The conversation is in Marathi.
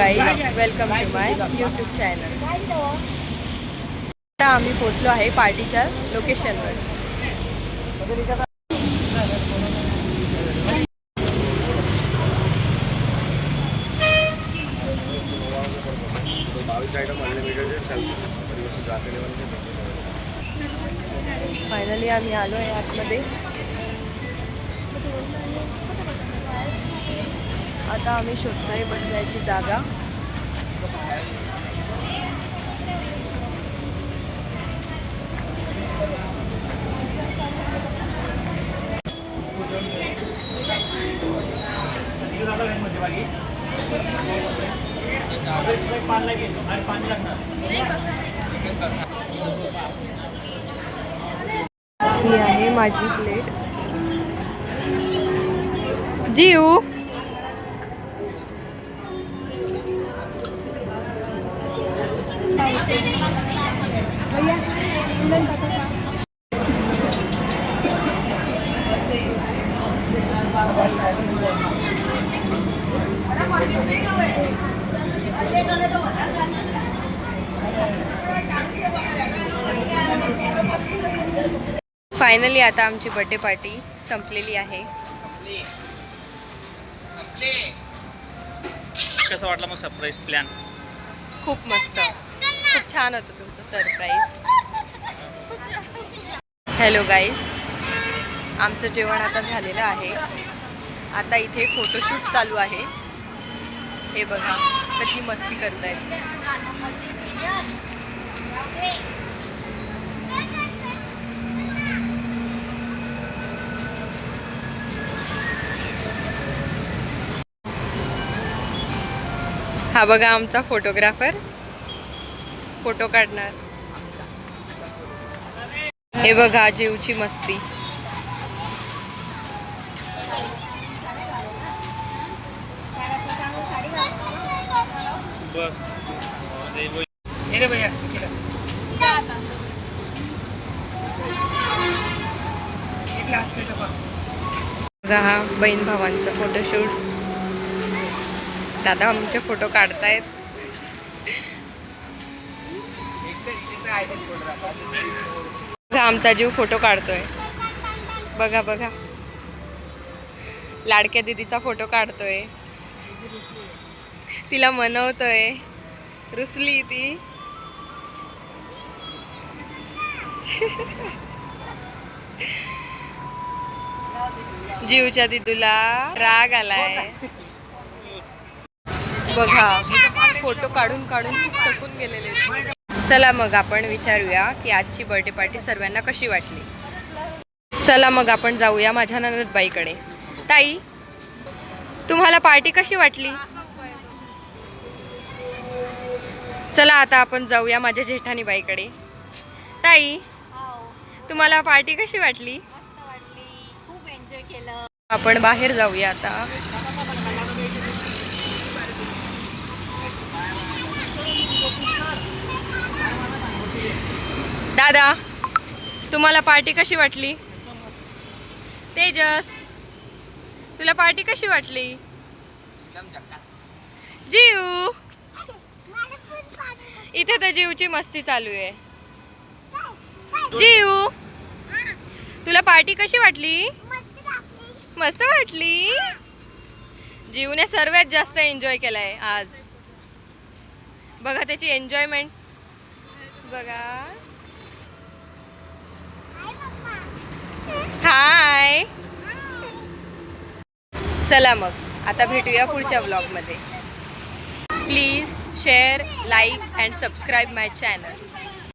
Guys, welcome to my YouTube channel. आता आम्ही पोचलो आहे पार्टीच्या लोकेशनवर. फायनली आम्ही आलो आहे आतमध्ये. आता आम्ही शोधतोय बसण्याची जागा. ही आहे माझी प्लेट. जीव फायनली आता आमची बर्थडे पार्टी संपलेली आहे. कसं वाटलं मग सरप्राईज प्लॅन? खूप मस्त, खूप छान होतं तुमचं सरप्राईज. हॅलो गाईज, आमचं जेवण आता झालेलं आहे. आता इथे फोटोशूट चालू आहे. हे बघा किती मस्ती करतायत. हा बघा आमचा फोटोग्राफर फोटो काढणार. हे बघा जीवची मस्ती. बस बघा हा बहीण भावांचा फोटोशूट. दादा आमचे फोटो काढतायत. बघा आमचा जीव फोटो काढतोय. बघा बघा लाडक्या दीदीचा फोटो काढतोय. तिला मनवतोय. रुसली ती. जीवच्या दीदूला राग आलाय. बघा फोटो काढून काढून खूप थकून गेलेले. चला मग आपण विचारूया की आजची बर्थडे पार्टी सर्वांना कशी वाटली. चला मग आपण जाऊया माझ्या ननदबाईकडे. ताई, तुम्हाला पार्टी कशी वाटली? चला आता आपण जाऊया माझ्या जेठानी बाईकडे. ताई, तुम्हाला पार्टी कशी वाटली? खूप एन्जॉय केलं. आपण बाहेर जाऊया आता. दादा, तुम्हाला पार्टी कशी वाटली? तेजस, तुला पार्टी कशी वाटली? जीव, इथे तर जीवची मस्ती चालू आहे. जीव, तुला पार्टी कशी वाटली? मस्त वाटली. जीवने सर्वात जास्त एन्जॉय केलाय आज. बघा त्याची एन्जॉयमेंट बघा. हाय. चला मग आता भेटूया पुढच्या व्लॉगमध्ये. Please share, like and subscribe my channel.